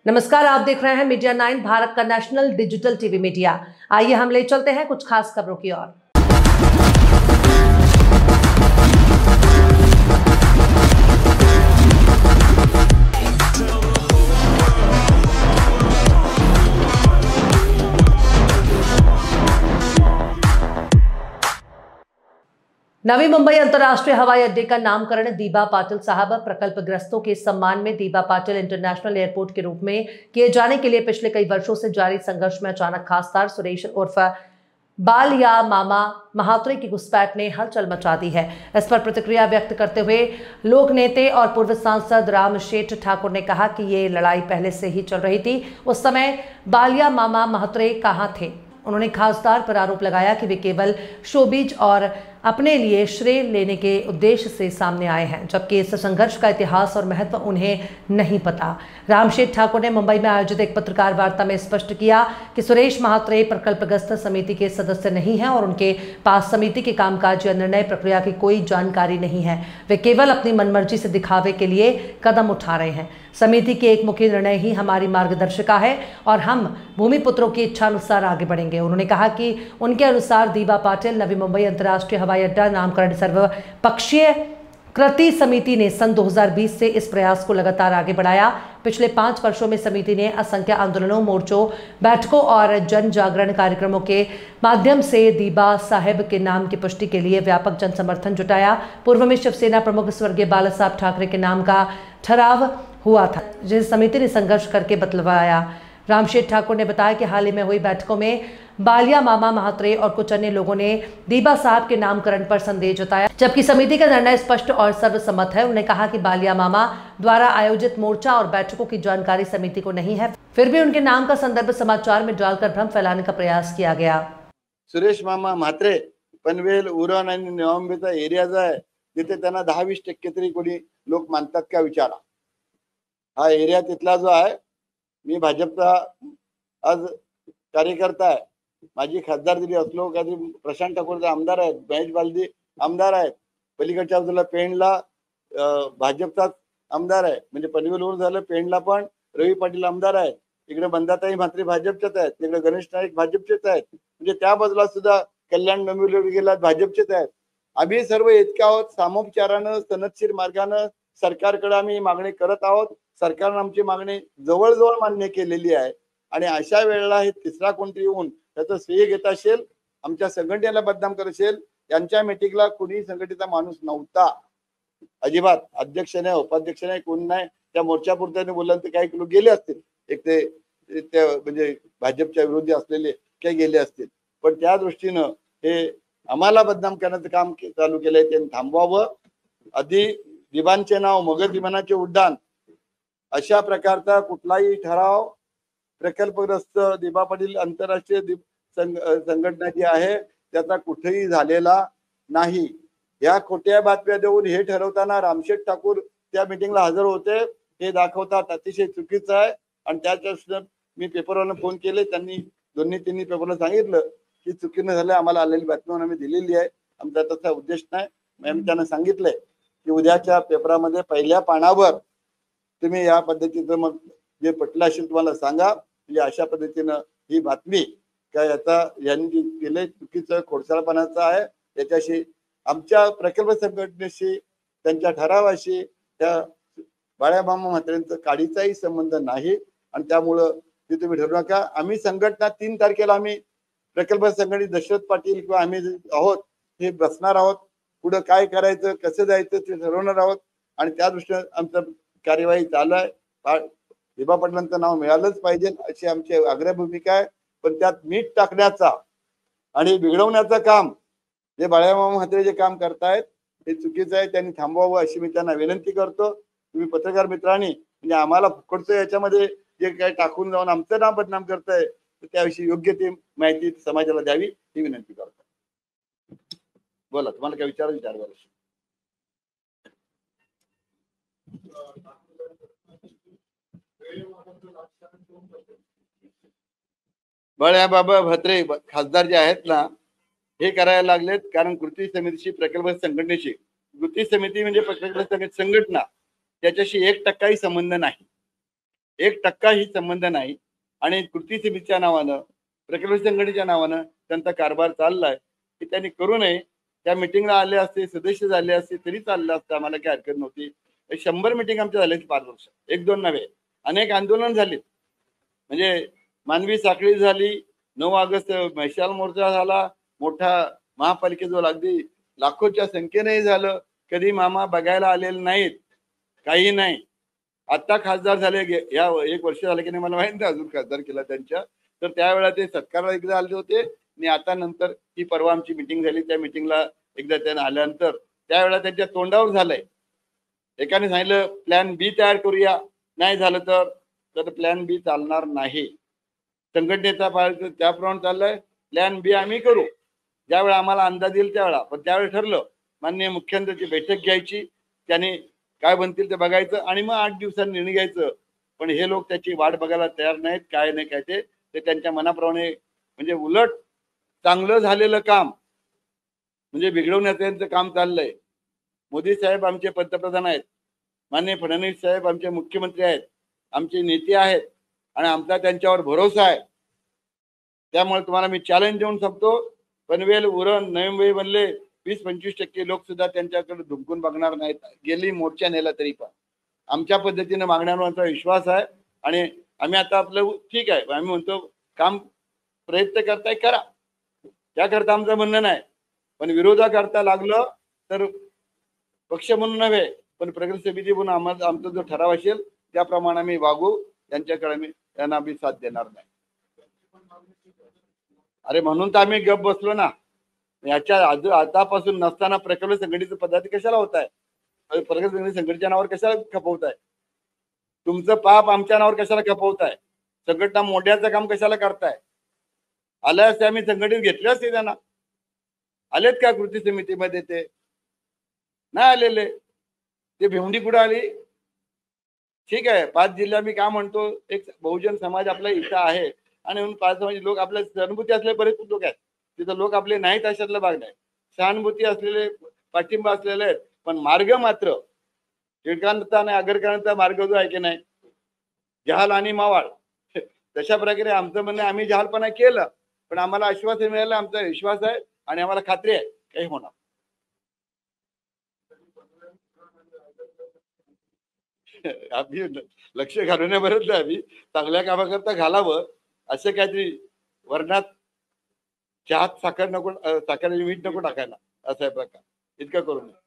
नमस्कार, आप देख रहे हैं मीडिया 9 भारत का नेशनल डिजिटल टीवी मीडिया। आइए हम ले चलते हैं कुछ खास खबरों की ओर। नवी मुंबई अंतर्राष्ट्रीय हवाई अड्डे का नामकरण दीबा पाटिल साहब प्रकल्पग्रस्तों के सम्मान में दीबा पाटिल इंटरनेशनल एयरपोर्ट के रूप में किए जाने के लिए पिछले कई वर्षों से जारी संघर्ष में अचानक खासदार सुरेश उर्फ बाल या मामा महात्रे की घुसपैठ ने हलचल मचा दी है। इस पर प्रतिक्रिया व्यक्त करते हुए लोक नेता और पूर्व सांसद रामशेठ ठाकुर ने कहा कि ये लड़ाई पहले से ही चल रही थी। उस समय बालिया मामा महात्रे कहां थे? उन्होंने खासदार पर आरोप लगाया कि वे केवल शोबिज और अपने लिए श्रेय लेने के उद्देश्य से सामने आए हैं, जबकि इस संघर्ष का इतिहास और महत्व उन्हें नहीं पता। रामशेठ ठाकुर ने मुंबई में आयोजित एक पत्रकार वार्ता में स्पष्ट किया कि सुरेश महात्रे प्रकल्पग्रस्त समिति के सदस्य नहीं हैं और उनके पास समिति के कामकाज या निर्णय प्रक्रिया की कोई जानकारी नहीं है। वे केवल अपनी मनमर्जी से दिखावे के लिए कदम उठा रहे हैं। समिति के एक मुख्य निर्णय ही हमारी मार्गदर्शिका है और हम भूमिपुत्रों की इच्छा अनुसार आगे बढ़ेंगे। उन्होंने कहा कि उनके अनुसार दीबा पाटिल नवी मुंबई अंतर्राष्ट्रीय हवाई अड्डा नामकरण सर्वपक्षीय कृति समिति ने सन 2020 से इस प्रयास को लगातार आगे बढ़ाया। पिछले 5 वर्षों में समिति ने असंख्य आंदोलनों, मोर्चों, बैठकों और जन जागरण कार्यक्रमों के माध्यम से दीबा साहेब के नाम की पुष्टि के लिए व्यापक जन समर्थन जुटाया। पूर्व में शिवसेना प्रमुख स्वर्गीय बाला साहब ठाकरे के नाम का ठहराव हुआ था, जिस समिति ने संघर्ष करके बतलवाया। रामशेठ ठाकुर ने बताया कि हाल ही में हुई बैठकों में बालिया मामा महात्रे और कुछ अन्य लोगों ने दीबा साहब के नामकरण पर संदेह जताया, जबकि समिति का निर्णय स्पष्ट और सर्वसम्मत है। उन्होंने कहा कि बालिया मामा द्वारा आयोजित मोर्चा और बैठकों की जानकारी समिति को नहीं है, फिर भी उनके नाम का संदर्भ समाचार में डालकर भ्रम फैलाने का प्रयास किया गया। सुरेश मामा म्हात्रे पनवेल, उरण आणि नवंबीचा एरिया जो आहे तिथे त्यांना 10-20% तरी कोणी लोक मानतात का विचारा। हा एरिया तिथला जो आहे, मी भाजपचा आज कार्यकर्ता आहे। माझी खासदार जरी असलो कधी प्रशांत ठाकूरचे आमदार आहेत, महेश बालदी आमदार आहेत, पलीकडच्या बाजूला पेणला भाजपचा आमदार आहे, म्हणजे पनवेलवरून झालं पेणला पण रवी पाटील आमदार आहेत, इकडे बंदाताई म्हात्रे भाजपचेच आहेत, तिकडे गणेश नाईक भाजपचेच आहेत, म्हणजे त्या बाजूला सुद्धा कल्याण डोंबिवली गेला भाजपचेच आहेत। आम्ही सर्व इतक्या आहोत, सामोपचारानं सनदशीर मार्गानं सरकारकडे आम्ही मागणी करत आहोत। सरकारने आमची मागणी जवळजवळ मान्य केलेली आहे आणि अशा वेळेला हे तिसरा कोणतरी येऊन त्याचं श्रेय घेत असेल, आमच्या संघटनेला बदनाम करत असेल। यांच्या मीटिंगला कुणी संघटनेचा माणूस नव्हता अजिबात, अध्यक्ष नाही, उपाध्यक्ष नाही, कोण नाही। त्या मोर्चापुरत्याने बोललं तर काही लोक गेले असतील, एक ते म्हणजे भाजपच्या विरोधी असलेले काही गेले असतील, पण त्या दृष्टीनं हे आम्हाला बदनाम करण्याचं काम चालू केलंय, त्यांनी थांबवावं। आधी दिवाणचे नाव मगध विमानाचे उड्डाण अशा प्रकारचा कुठलाही ठराव प्रकल्पग्रस्त दीबा पाटील आंतरराष्ट्रीय संघटना जी आहे त्याचा कुठेही झालेला नाही। या खोट्या बातम्या देऊन हे ठरवताना रामशेठ ठाकूर त्या मीटिंगला हजर होते हे दाखवतात, अतिशय चुकीचं आहे। आणि त्याच्या मी पेपरवरनं फोन केले, त्यांनी दोन्ही पेपरला सांगितलं की चुकीनं झालं, आम्हाला आलेली बातमी आम्ही दिलेली आहे, आमचा तसा उद्देश नाही। मी त्यांना सांगितलंय की उद्याच्या पेपरामध्ये पहिल्या पानावर तुम्ही या पद्धतीचं मग जे पटलं असेल तुम्हाला सांगा, म्हणजे अशा पद्धतीनं ही बातमी काय आता यांनी केले चुकीचं खोडसाळपणाचं आहे। याच्याशी आमच्या प्रकल्प संघटनेशी, त्यांच्या ठरावाशी, त्या बाळ्यामामा म्हात्रेंचा काडीचाही संबंध नाही आणि त्यामुळं ते तुम्ही ठरवू नका। आम्ही संघटना 3 तारखेला आम्ही प्रकल्प संघटनेत दशरथ पाटील किंवा आम्ही आहोत हे बसणार आहोत, पुढे काय करायचं, कसं जायचं ते ठरवणार आहोत आणि त्या दृष्टीने आमचं कार्यवाही चालू आहे। दीबा पाटलांचं नाव मिळालंच पाहिजे अशी आमची आग्रह भूमिका आहे, पण त्यात मीठ टाकण्याचा आणि बिघडवण्याचं काम जे बाळामामा म्हात्रे जे काम करतायत हे चुकीचं आहे, त्यांनी थांबवावं अशी मी त्यांना विनंती करतो। तुम्ही पत्रकार मित्रांनी म्हणजे आम्हाला फुकटचं याच्यामध्ये जे काय टाकून जाऊन आमचं नाव बदनाम करताय तर त्याविषयी योग्य ती माहिती समाजाला द्यावी ही विनंती करतो। बोला, तुम्हाला काय विचार बरं। बाळाबाबा म्हात्रे खासदार जे आहेत ना हे करायला लागलेत, कारण कृती समितीशी प्रकल्प संघटनेशी, कृती समिती म्हणजे प्रकल्प संघटना त्याच्याशी 1% संबंध नाही। 1% ही संबंध नाही आणि कृती समितीच्या नावानं प्रकल्प संघटनेच्या नावानं त्यांचा कारभार चाललाय की त्यांनी करू नये. त्या मिटिंगला आले असते, सदस्य झाले असते तरी चाललं असतं, आम्हाला काही हरकत नव्हती. 100 मिटिंग आमच्या झाल्याची 5 वर्ष, 1-2 नव्हे, अनेक आंदोलन झाली. म्हणजे मानवी साखळी झाली, 9 ऑगस्ट मशाल मोर्चा झाला, मोठा महापालिकेजवळ अगदी लाखोच्या संख्येने झालं. कधी मामा बघायला आलेले नाहीत, काही नाही. आता खासदार झाले, या 1 वर्ष झाले की नाही मला माहित नाही, अजून खासदार केला त्यांच्या. तर त्यावेळेला ते सत्काराला एकदा आले होते आणि आता नंतर ही परवा आमची मिटिंग झाली, त्या मिटिंगला एकदा त्यांना आल्यानंतर त्यावेळेला त्यांच्या तोंडावर झालंय. एकाने सांगितलं प्लॅन बी तयार करूया, नाही झालं तर प्लॅन बी चालणार नाही. संघटनेचा त्याप्रमाणे चाललाय, प्लॅन बी आम्ही करू ज्यावेळेला आम्हाला अंदाज येईल त्यावेळेला. पण त्यावेळी ठरलं माननीय मुख्यमंत्र्यांची बैठक घ्यायची, त्याने काय बनतील ते बघायचं आणि मग 8 दिवसांनी निर्णय घ्यायचं. पण हे लोक त्याची वाट बघायला तयार नाहीत. काय नाही काय ते त्यांच्या मनाप्रमाणे, म्हणजे उलट चांगलं झालेलं काम म्हणजे बिघडवण्याचं त्यांचं काम चाललंय. मोदी साहेब आमचे पंतप्रधान आहेत, माननीय फडणवीस साहेब आमचे मुख्यमंत्री आहेत, आमचे नेते आहेत आणि आमचा त्यांच्यावर भरोसा आहे. त्यामुळे तुम्हाला मी चॅलेंज देऊन सांगतो, पनवेल, उरण, नवी मुंबई बनले 20-25% लोक सुद्धा त्यांच्याकडे धुमकून बघणार नाहीत. गेली मोर्चा नेला तरी पण आमच्या पद्धतीने मागण्यावर आमचा विश्वास आहे. आणि आम्ही आता आपलं ठीक आहे, आम्ही म्हणतो काम प्रयत्न करताय करा, त्याकरता आमचं म्हणणं नाही. पण विरोधाकरता लागलं तर पक्ष म्हणून नव्हे पण प्रगती समिती म्हणून आम्हाला आमचा जो ठराव असेल त्याप्रमाणे आम्ही वागू. त्यांच्याकडे मी त्यांना आम्ही साथ देणार नाही. अरे म्हणून तर आम्ही गप बसलो ना. याच्या आतापासून नसताना प्रकल्प संघटनेचे पदाधिकारी कशाला होत आहे? प्रकल्प संघटनेच्या नावावर कशाला खपवत आहे? तुमचं पाप आमच्या नावावर कशाला खपवताय? संघटना मोड्याचं काम कशाला करताय? आले असते आम्ही संघटित घेतले असते त्यांना. आलेत का कृती समितीमध्ये? ते नाही आलेले. ते भेवंडी कुठे आली? ठीक आहे, 5 जिल्हा मी काय म्हणतो, एक बहुजन समाज आपला इथं आहे आणि म्हणून 5 समाज लोक आपल्या सहानुभूती असलेले बरेच लोक आहेत तिथं. लोक आपले नाहीत अशातला भाग नाही. सहानुभूती असलेले, पाठिंबा असलेले आहेत. पण मार्ग मात्र टिळकांचा आणि आगरकरांचा मार्ग जो आहे की नाही, जहाल आणि मावाळ, तशा प्रकारे आमचं म्हणणं, आम्ही जहालपणा केलं पण आम्हाला आश्वासन मिळालं, आमचा विश्वास आहे आणि आम्हाला खात्री आहे काही होणार. आम्ही लक्ष घालवण्याबरोबर आम्ही चांगल्या कामाकरता घालावं असं काहीतरी, वर्णात चहात साखर नको, साखर मीठ नको टाकायला, असा आहे प्रकार. इतकं करू नये.